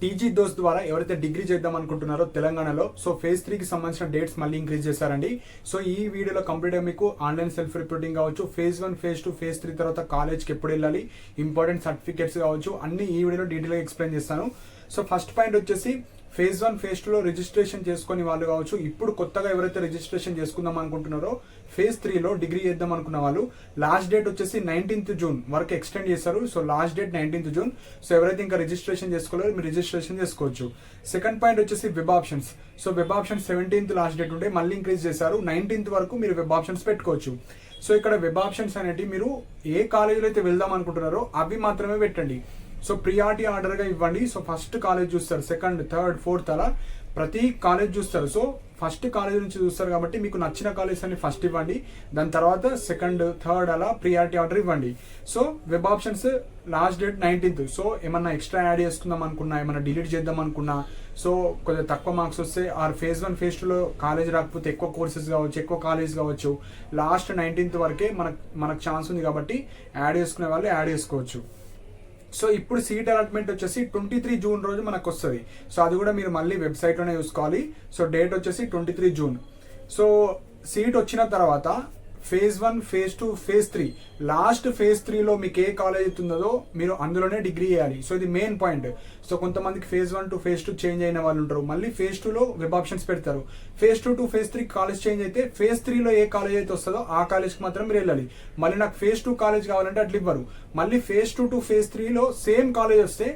TG those ద్వారా ఎవరైతే degree చేద్దాం అనుకుంటున్నారో తెలంగాణలో, సో ఫేజ్ 3కి సంబంధించిన డేట్స్ మళ్ళీ ఇంక్రీజ్ చేశారండి. సో ఈ వీడియోలో కంప్లీట్గా మీకు ఆన్లైన్ సెల్ఫ్ రిపోర్టింగ్ కావచ్చు, ఫేజ్ 1, ఫేజ్ 2, ఫేజ్ 3 తర్వాత కాలేజ్కి ఎప్పుడు వెళ్ళాలి, ఇంపార్టెంట్ సర్టిఫికేట్స్ కావచ్చు, అన్ని ఈ వీడియోలో డీటెయిల్గా ఎక్స్ప్లెయిన్ చేస్తాను. సో ఫస్ట్ పాయింట్ వచ్చేసి ఫేజ్ 1, ఫేజ్ 2లో రిజిస్ట్రేషన్ చేసుకుని వాళ్ళు కావచ్చు, ఇప్పుడు కొత్తగా ఎవరైతే రిజిస్ట్రేషన్ చేసుకుందాం అనుకుంటున్నారో ఫేజ్ 3లో డిగ్రీ చేద్దాం అనుకున్న వాళ్ళు లాస్ట్ డేట్ వచ్చేసి 19th జూన్ వరకు ఎక్స్టెండ్ చేశారు. So last date 19th June. So ఎవరైతే ఇంకా రిజిస్ట్రేషన్ చేసుకోలేరు మీరు రిజిస్ట్రేషన్ చేసుకోవచ్చు. సెకండ్ పాయింట్ వచ్చేసి web options. So web options 17th last date ఉంటే మళ్ళీ ఇంక్రీజ్ చేశారు. 19th వరకు మీరు వెబ్ ఆప్షన్స్ పెట్టుకోవచ్చు. సో ఇక్కడ వెబ్ ఆప్షన్స్ అనేవి మీరు ఏ కాలేజీలో అయితే వెళ్దాం అనుకుంటున్నారో అవి మాత్రమే పెట్టండి. సో ప్రియారిటీ ఆర్డర్గా ఇవ్వండి. సో ఫస్ట్ కాలేజ్ చూస్తారు, సెకండ్, థర్డ్, ఫోర్త్ అలా ప్రతి కాలేజ్ చూస్తారు. సో ఫస్ట్ కాలేజ్ నుంచి చూస్తారు కాబట్టి మీకు నచ్చిన కాలేజ్ అని ఫస్ట్ ఇవ్వండి, దాని తర్వాత సెకండ్, థర్డ్ అలా ప్రియారిటీ ఆర్డర్ ఇవ్వండి. So web options last date 19th. So ఏమన్నా ఎక్స్ట్రా యాడ్ చేసుకుందాం అనుకున్నా, ఏమన్నా డిలీట్ చేద్దాం అనుకున్నా, సో కొంచెం తక్కువ మార్క్స్ వస్తే ఆర్ ఫేజ్ 1, ఫేజ్ 2లో కాలేజ్ రాకపోతే ఎక్కువ కోర్సెస్ కావచ్చు, ఎక్కువ కాలేజ్ కావచ్చు, లాస్ట్ 19th వరకే మనకు ఛాన్స్ ఉంది కాబట్టి యాడ్ చేసుకునే వాళ్ళు యాడ్ చేసుకోవచ్చు. సో ఇప్పుడు సీట్ అలాట్మెంట్ వచ్చేసి 23 జూన్ రోజు మనకు వస్తుంది. సో అది కూడా మీరు మళ్ళీ వెబ్సైట్లోనే చూసుకోవాలి. సో డేట్ వచ్చేసి 23 జూన్. సో సీట్ వచ్చిన తర్వాత phase 1, phase 2, phase 3 last phase 3లో మీకు ఏ కాలేజ్ అవుతుందో మీరు అందులోనే డిగ్రీ చేయాలి. సో ఇది మెయిన్ పాయింట్. సో కొంతమందికి ఫేజ్ 1 టు ఫేజ్ 2 చేంజ్ అయిన వాళ్ళు ఉంటారు, మళ్ళీ ఫేజ్ 2లో వెబ్ ఆప్షన్స్ పెడతారు. Phase 2 to phase 3 college change అయితే ఫేజ్ 3లో ఏ కాలేజ్ అయితే వస్తుందో ఆ కాలేజ్కి మాత్రం మీరు వెళ్ళాలి. మళ్ళీ నాకు ఫేజ్ 2 కాలేజ్ కావాలంటే అట్లా ఇవ్వరు. మళ్ళీ ఫేజ్ 2 టు ఫేజ్ 3లో సేమ్ కాలేజ్ వస్తే,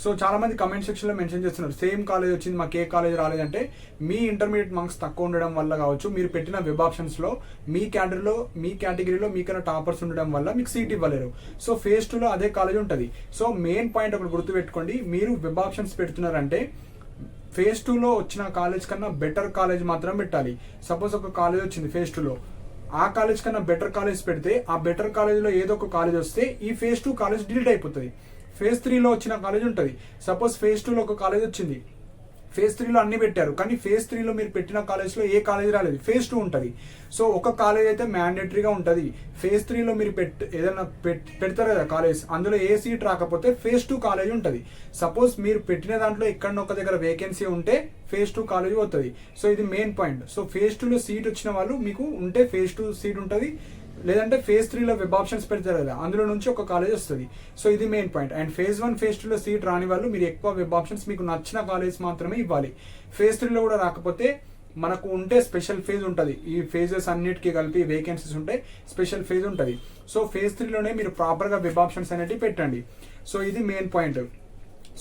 సో చాలా మంది కమెంట్ సెక్షన్ లో మెన్షన్ చేస్తున్నారు సేమ్ కాలేజ్ వచ్చింది మాకు ఏ కాలేజ్ రాలేదంటే మీ ఇంటర్మీడియట్ మార్క్స్ తక్కువ ఉండడం వల్ల కావచ్చు, మీరు పెట్టిన వెబ్ ఆప్షన్స్ లో మీ కేటగిరీలో మీకన్నా టాపర్స్ ఉండడం వల్ల మీకు సీట్ ఇవ్వలేరు. సో ఫేజ్ 2లో అదే కాలేజ్ ఉంటుంది. సో మెయిన్ పాయింట్ ఒకటి గుర్తుపెట్టుకోండి, మీరు వెబ్ ఆప్షన్స్ పెడుతున్నారంటే ఫేజ్ 2లో వచ్చిన కాలేజ్ కన్నా బెటర్ కాలేజ్ మాత్రం పెట్టాలి. సపోజ్ ఒక కాలేజ్ వచ్చింది ఫేజ్ 2లో, ఆ కాలేజ్ కన్నా బెటర్ కాలేజ్ పెడితే ఆ బెటర్ కాలేజ్లో ఏదో ఒక కాలేజ్ వస్తే ఈ ఫేజ్ 2 కాలేజ్ డిలీట్ అయిపోతుంది. ఫేజ్ 3లో వచ్చిన కాలేజ్ ఉంటుంది. సపోజ్ ఫేజ్ 2లో ఒక కాలేజ్ వచ్చింది, ఫేజ్ 3లో అన్ని పెట్టారు, కానీ ఫేజ్ 3లో మీరు పెట్టిన కాలేజ్లో ఏ కాలేజ్ రాలేదు, ఫేజ్ 2 ఉంటుంది. సో ఒక కాలేజ్ అయితే మ్యాండేటరీగా ఉంటుంది. ఫేజ్ 3లో మీరు ఏదైనా పెడతారు కదా కాలేజ్, అందులో ఏ సీట్ రాకపోతే ఫేజ్ 2 కాలేజ్ ఉంటుంది. సపోజ్ మీరు పెట్టిన దాంట్లో ఎక్కడో ఒక దగ్గర వేకెన్సీ ఉంటే ఫేజ్ 2 కాలేజ్ పోతుంది. సో ఇది మెయిన్ పాయింట్. సో ఫేజ్ 2లో సీట్ వచ్చిన వాళ్ళు మీకు ఉంటే ఫేజ్ 2 సీట్ ఉంటుంది, లేదంటే ఫేజ్ 3లో వెబ్ ఆప్షన్స్ పెడతారు కదా అందులో నుంచి ఒక కాలేజ్ వస్తుంది. సో ఇది main point. And phase 1, phase 2లో సీట్ రాని వాళ్ళు మీరు ఎక్కువ వెబ్ ఆప్షన్స్ మీకు నచ్చిన కాలేజ్ మాత్రమే ఇవ్వాలి. ఫేజ్ 3లో కూడా రాకపోతే మనకు ఉంటే స్పెషల్ ఫేజ్ ఉంటుంది. ఈ ఫేజెస్ అన్నిటికీ కలిపి వేకెన్సీస్ ఉంటే స్పెషల్ ఫేజ్ ఉంటుంది. సో ఫేజ్ 3లోనే మీరు ప్రాపర్గా వెబ్ ఆప్షన్స్ అనేవి పెట్టండి. సో ఇది మెయిన్ పాయింట్.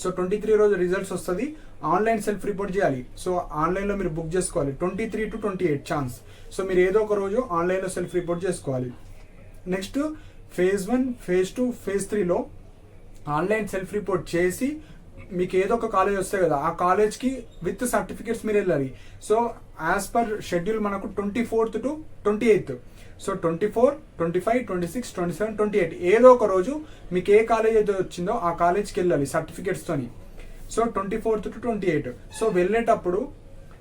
సో 23 రోజు రిజల్ట్స్ వస్తుంది. ఆన్లైన్ సెల్ఫ్ రిపోర్ట్ చేయాలి. సో ఆన్లైన్లో మీరు బుక్ చేసుకోవాలి 23 to 28 ఛాన్స్. సో మీరు ఏదో ఒక రోజు ఆన్లైన్లో సెల్ఫ్ రిపోర్ట్ చేసుకోవాలి. నెక్స్ట్ ఫేజ్ 1, ఫేజ్ 2, ఫేజ్ 3లో ఆన్లైన్ సెల్ఫ్ రిపోర్ట్ చేసి మీకు ఏదో ఒక కాలేజ్ వస్తాయి కదా ఆ కాలేజ్కి విత్ సర్టిఫికేట్స్ మీరు వెళ్ళాలి. సో యాజ్ పర్ షెడ్యూల్ మనకు 24th to 28th. సో 24, 25, 26, 27, 28 ఏదో ఒక రోజు మీకు ఏ కాలేజ్ అయితే వచ్చిందో ఆ కాలేజ్కి వెళ్ళాలి సర్టిఫికేట్స్తోని. So 24th to 28. సో వెళ్ళేటప్పుడు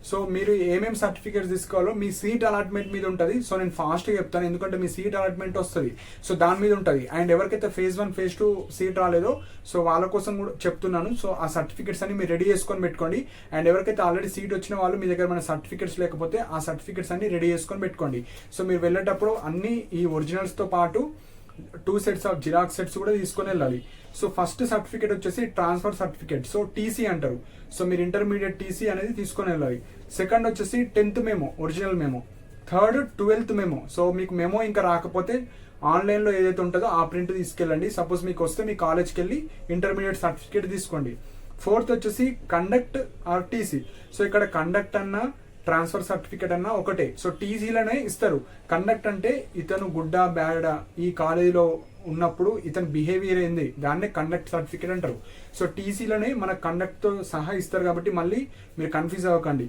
సో మీరు ఏమేమి సర్టిఫికేట్స్ తీసుకోవాలో మీ సీట్ అలాట్మెంట్ మీద ఉంటుంది. సో నేను ఫాస్ట్గా చెప్తాను ఎందుకంటే మీ సీట్ అలాట్మెంట్ వస్తుంది, సో దాని మీద ఉంటుంది. అండ్ ఎవరికైతే ఫేజ్ 1, ఫేజ్ 2 సీట్ రాలేదో సో వాళ్ళ కోసం కూడా చెప్తున్నాను. సో ఆ సర్టిఫికేట్స్ అన్ని మీరు రెడీ చేసుకొని పెట్టుకోండి. అండ్ ఎవరికైతే ఆల్రెడీ సీట్ వచ్చిన వాళ్ళు మీ దగ్గర మన సర్టిఫికేట్స్ లేకపోతే ఆ సర్టిఫికేట్స్ అన్ని రెడీ చేసుకొని పెట్టుకోండి. సో మీరు వెళ్ళేటప్పుడు అన్ని ఈ ఒరిజినల్స్తో పాటు 2 sets ఆఫ్ జిరాక్స్ సెట్స్ కూడా తీసుకొని వెళ్ళాలి. సో ఫస్ట్ సర్టిఫికేట్ వచ్చేసి ట్రాన్స్ఫర్ సర్టిఫికేట్, సో టీసీ అంటారు. సో మీరు ఇంటర్మీడియట్ టీసీ అనేది తీసుకొని వెళ్ళాలి. సెకండ్ వచ్చేసి 10th memo, original memo. Third 12th memo. So మీకు మెమో ఇంకా రాకపోతే ఆన్లైన్లో ఏదైతే ఉంటుందో ఆ ప్రింట్ తీసుకెళ్ళండి. సపోజ్ మీకు వస్తే మీ కాలేజ్కి వెళ్ళి ఇంటర్మీడియట్ సర్టిఫికేట్ తీసుకోండి. ఫోర్త్ వచ్చేసి కండక్ట్ ఆర్ టీసీ. సో ఇక్కడ కండక్ట్ అన్న ట్రాన్స్ఫర్ సర్టిఫికేట్ అన్నా ఒకటే. సో టీసీలోనే ఇస్తారు. కండక్ట్ అంటే ఇతను గుడ్డా బ్యాడా ఈ కాలేజీలో ఉన్నప్పుడు ఇతని బిహేవియర్ ఏంది దాన్నే కండక్ట్ సర్టిఫికేట్ అంటారు. సో టీసీలోనే మన కండక్ట్తో సహా ఇస్తారు కాబట్టి మళ్ళీ మీరు కన్ఫ్యూజ్ అవ్వకండి.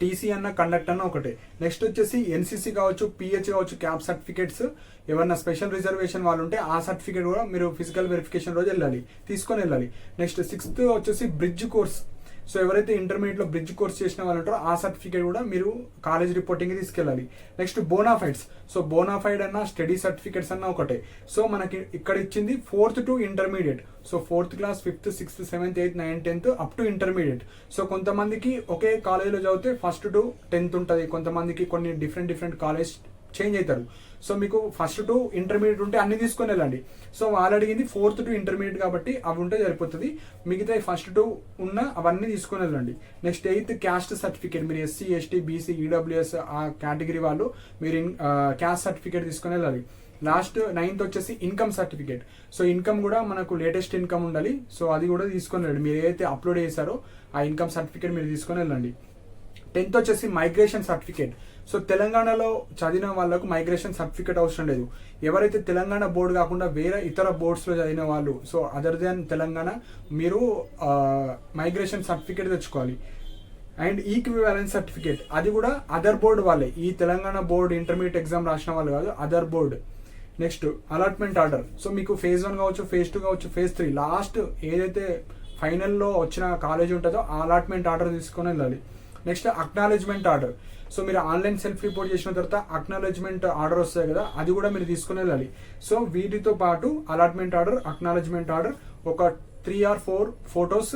టీసీ అన్న కండక్ట్ అన్న ఒకటే. నెక్స్ట్ వచ్చేసి ఎన్సీసీ కావచ్చు, పిహెచ్ కావచ్చు, క్యాప్ సర్టిఫికేట్స్, ఏమన్నా స్పెషల్ రిజర్వేషన్ వాళ్ళు ఉంటే ఆ సర్టిఫికేట్ కూడా మీరు ఫిజికల్ వెరిఫికేషన్ రోజు తీసుకొని వెళ్ళాలి. నెక్స్ట్ 6th వచ్చేసి బ్రిడ్జ్ కోర్స్. సో ఎవరైతే ఇంటర్మీడియట్లో బ్రిడ్జ్ కోర్స్ చేసిన వాళ్ళు ఉంటారో ఆ సర్టిఫికేట్ కూడా మీరు కాలేజ్ రిపోర్టింగ్ తీసుకెళ్ళాలి. Next bonafides. సో బోనాఫైడ్ అన్న స్టడీ సర్టిఫికేట్స్ అన్న ఒకటే. సో మనకి ఇక్కడ ఇచ్చింది 4th to intermediate. So 4th class 5th 6th 7th 8th 9th 10th up to intermediate. So కొంతమందికి ఒకే కాలేజ్లో చదివితే 1st to 10th ఉంటుంది, కొంతమందికి కొన్ని డిఫరెంట్ కాలేజ్ చేంజ్ అవుతారు. సో మీకు 1st to ఇంటర్మీడియట్ ఉంటే అన్ని తీసుకొని వెళ్ళండి. సో వాళ్ళు అడిగింది 4th to ఇంటర్మీడియట్ కాబట్టి అవి ఉంటే సరిపోతుంది. మిగతా 1st to ఉన్న అవన్నీ తీసుకొని వెళ్ళండి. Next 8th caste certificate. మీరు SC ST BC EWS ఆ కేటగిరీ వాళ్ళు మీరు క్యాస్ట్ సర్టిఫికేట్ తీసుకొని వెళ్ళాలి. లాస్ట్ 9th వచ్చేసి ఇన్కమ్ సర్టిఫికేట్. సో ఇన్కమ్ కూడా మనకు లేటెస్ట్ ఇన్కమ్ ఉండాలి. సో అది కూడా తీసుకొని వెళ్ళండి. మీరు ఏదైతే అప్లోడ్ చేశారో ఆ ఇన్కమ్ సర్టిఫికేట్ మీరు తీసుకొని వెళ్ళండి. 10th వచ్చేసి మైగ్రేషన్ సర్టిఫికేట్. సో తెలంగాణలో చదివిన వాళ్ళకు మైగ్రేషన్ సర్టిఫికేట్ అవసరం లేదు. ఎవరైతే తెలంగాణ బోర్డు కాకుండా వేరే ఇతర బోర్డ్స్లో చదివిన వాళ్ళు, సో అదర్ దాన్ తెలంగాణ, మీరు మైగ్రేషన్ సర్టిఫికేట్ తెచ్చుకోవాలి. అండ్ ఈక్వివాలెన్స్ సర్టిఫికేట్ అది కూడా అదర్ బోర్డు వాళ్ళే, ఈ తెలంగాణ బోర్డు ఇంటర్మీడియట్ ఎగ్జామ్ రాసిన వాళ్ళు కాదు, other board. Next allotment order. So మీకు phase 1 కావచ్చు, phase 2 కావచ్చు, phase 3 లాస్ట్ ఏదైతే ఫైనల్లో వచ్చిన కాలేజ్ ఉంటుందో ఆ అలాట్మెంట్ ఆర్డర్ తీసుకొని వెళ్ళాలి. Next acknowledgement order. సో మీరు ఆన్లైన్ సెల్ఫ్ రిపోర్ట్ చేసిన తర్వాత అక్నాలెడ్జ్మెంట్ ఆర్డర్ వస్తాయి కదా, అది కూడా మీరు తీసుకుని వెళ్ళాలి. సో వీటితో పాటు అలాట్మెంట్ ఆర్డర్, అక్నాలెడ్జ్మెంట్ ఆర్డర్, ఒక 3 or 4 photos,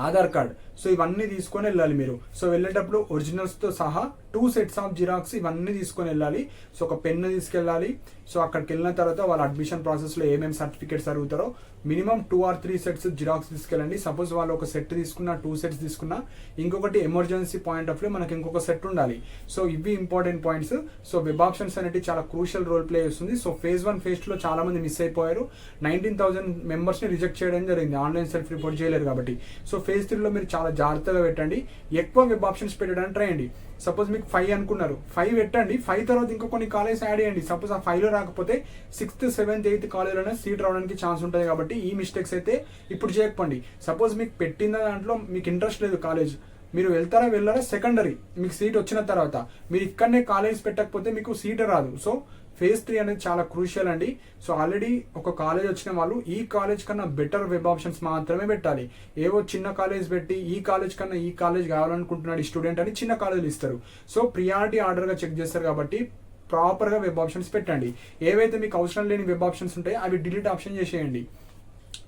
Aadhaar card. So ఇవన్నీ తీసుకొని వెళ్ళాలి మీరు. సో వెళ్ళేటప్పుడు ఒరిజినల్స్తో సహా 2 sets ఆఫ్ జిరాక్స్ ఇవన్నీ తీసుకొని వెళ్ళాలి. సో ఒక పెన్ను తీసుకెళ్ళాలి. సో అక్కడికి వెళ్ళిన తర్వాత వాళ్ళ అడ్మిషన్ ప్రాసెస్లో ఏమేమి సర్టిఫికేట్స్ అడుగుతారో మినిమం 2 or 3 sets జిరాక్స్ తీసుకెళ్ళండి. సపోజ్ వాళ్ళు ఒక సెట్ తీసుకున్నా, 2 sets తీసుకున్నా, ఇంకొకటి ఎమర్జెన్సీ పాయింట్ ఆఫ్ వ్యూ మనకి ఇంకొక సెట్ ఉండాలి. సో ఇవి important points. So web options అనేది చాలా క్రూషియల్ రోల్ ప్లే చేస్తుంది. సో phase 1 phase 2లో చాలా మంది మిస్ అయిపోయారు. 19,000 మెంబర్స్ని రిజెక్ట్ చేయడం జరిగింది, ఆన్లైన్ సెల్ఫ్ రిపోర్ట్ చేయలేరు కాబట్టి. సో phase 3లో మీరు చాలా జాగ్రత్తగా పెట్టండి. ఎక్కువ వెబ్ ఆప్షన్స్ పెట్టడానికి ట్రై చేయండి. సపోజ్ మీకు 5 అనుకున్నారు, 5 పెట్టండి. 5 తర్వాత ఇంకో కొన్ని కాలేజ్ యాడ్ చేయండి. సపోజ్ ఆ 5లో రాకపోతే 6th 7th 8th కాలేజ్లోనే సీట్ రావడానికి ఛాన్స్ ఉంటుంది. కాబట్టి ఈ మిస్టేక్స్ అయితే ఇప్పుడు చేయకపోండి. సపోజ్ మీకు పెట్టిన దాంట్లో మీకు ఇంట్రెస్ట్ లేదు కాలేజ్, మీరు వెళ్ళారా సెకండరీ, మీకు సీట్ వచ్చిన తర్వాత మీరు ఇక్కడనే కాలేజ్ పెట్టకపోతే మీకు సీట్ రాదు. సో phase 3 అనేది చాలా క్రూషియల్ అండి. సో ఆల్రెడీ ఒక కాలేజ్ వచ్చిన వాళ్ళు ఈ కాలేజ్ కన్నా బెటర్ వెబ్ ఆప్షన్స్ మాత్రమే పెట్టాలి. ఏవో చిన్న కాలేజ్ పెట్టి ఈ కాలేజ్ కన్నా ఈ కాలేజ్ కావాలనుకుంటున్నాడు ఈ స్టూడెంట్ అని చిన్న కాలేజీలు ఇస్తారు. సో ప్రియారిటీ ఆర్డర్గా చెక్ చేస్తారు కాబట్టి ప్రాపర్గా వెబ్ ఆప్షన్స్ పెట్టండి. ఏవైతే మీకు అవసరం లేని వెబ్ ఆప్షన్స్ ఉంటాయో అవి డిలీట్ ఆప్షన్ చేసేయండి.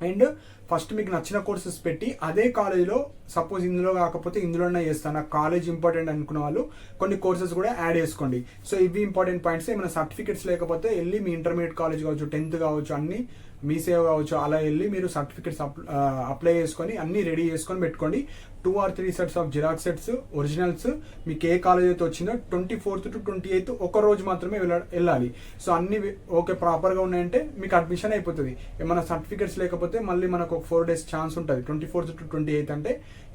అండ్ ఫస్ట్ మీకు నచ్చిన కోర్సెస్ పెట్టి అదే కాలేజ్లో, సపోజ్ ఇందులో కాకపోతే ఇందులోనే చేస్తాను, నాకు కాలేజ్ ఇంపార్టెంట్ అనుకున్న వాళ్ళు కొన్ని కోర్సెస్ కూడా యాడ్ చేసుకోండి. సో ఇవి ఇంపార్టెంట్ పాయింట్స్. ఏమైనా సర్టిఫికేట్స్ లేకపోతే వెళ్ళి మీ ఇంటర్మీడియట్ కాలేజ్ కావచ్చు, 10th కావచ్చు, అన్ని మీ సేవ్ కావచ్చు, అలా వెళ్ళి మీరు సర్టిఫికేట్స్ అప్లై చేసుకొని అన్ని రెడీ చేసుకొని పెట్టుకోండి. 2 or 3 sets of xerox sets, originals, మీకు ఏ కాలేజ్ అయితే వచ్చిందో 24th to 28th ఒక రోజు మాత్రమే వెళ్ళాలి. సో అన్ని ఓకే ప్రాపర్గా ఉన్నాయంటే మీకు అడ్మిషన్ అయిపోతుంది. ఏమైనా సర్టిఫికేట్స్ లేకపోతే మళ్ళీ మనకు ఒక 4 days ఛాన్స్ ఉంటుంది. 24th to 28th అంటే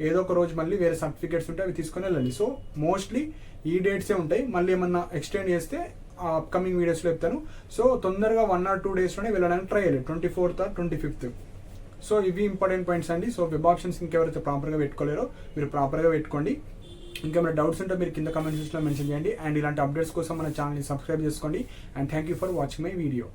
ఏదో ఒక రోజు మళ్ళీ వేరే సర్టిఫికేట్స్ ఉంటే అవి తీసుకొని వెళ్ళండి. సో మోస్ట్లీ ఈ డేట్సే ఉంటాయి. మళ్ళీ ఏమన్నా ఎక్స్టెండ్ చేస్తే అప్కమింగ్ వీడియోస్లో చెప్తాను. సో తొందరగా 1 or 2 daysలోనే వెళ్ళడానికి ట్రై చేయాలి, 24th or 25th. సో ఇవి ఇంపార్టెంట్ పాయింట్స్ అండి. సో వెబ్ ఆప్షన్స్ ఇంకెవరైతే ప్రాపర్గా పెట్టుకోలేరో మీరు ప్రాపర్గా పెట్టుకోండి. ఇంకేమైనా డౌట్స్ ఉంటే మీరు కింద కామెంట్ సెక్షన్లో మెన్షన్ చేయండి. అండ్ ఇలాంటి అప్డేట్స్ కోసం మన ఛానల్ని సబ్స్క్రైబ్ చేసుకోండి. And thank you for watching my video.